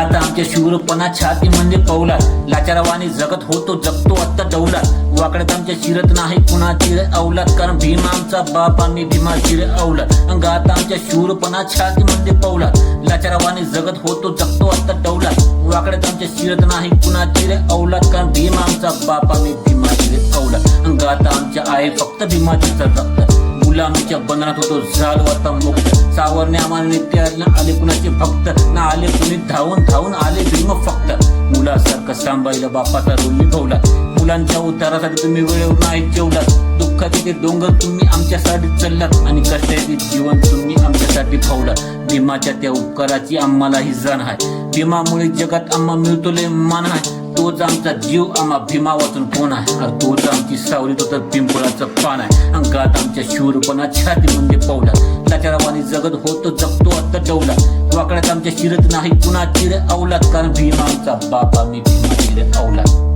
गात आमच्या शूरपणा छाती म्हणजे पौला, लाचारवाणी जगत होतो जगतो आत्ता डौलात, वाकड्यात आमच्या शिरत नाही कुणाची रे औलाद, कारण भीम आमचा बाप आम्ही भीमाची रे औलाद. गात आमच्या शूरपणा छाती म्हणजे पौला, लाचारवाणी जगत होतो जगतो आत्ता डौलात, वाकड्यात आमच्या शिरत नाही कुणाची रे औलाद, कारण भीम आमचा बाप आम्ही भीमाची रे औलाद. गात आमच्या आहे फक्त भीमाचीच रक्त, गुलामीच्या बंधनात होतो झालो आता मुक्त, सावरणे आम्हाला नित्य आले कुणाचे भक्त, ना आले कुणी धावून धावून आले भीम फक्त, मुलासारखं सांभाळलं बापाचा रोल निभवला, मुलांच्या उद्धारासाठी तुम्ही वेळेवर नाही जेवलात, दुःखाचे ते डोंगर तुम्ही आमच्यासाठी चढलात, आणि कष्टाचे जीवन तुम्ही आमच्यासाठी फावलात. भीमाच्या त्या उपकाराची आम्हालाही जाण आहे, भीमामुळे जगात आम्हा मिळतो लय मान आहे, तोच आमचा जीव आम्हा भीमा वाचून कोण आहे, तोच आमची सावली तो तर पिंपळाचं पान आहे. अंगात आमच्या शूरपणा छाती म्हणजे पौला, लाचारवाणी जगत होतो जगतो आता डौला, वाकड्यात आमच्या शिरत नाही कुणाची रे औलाद, कारण भीम आमचा बाप आम्ही भीमाची रे औलाद.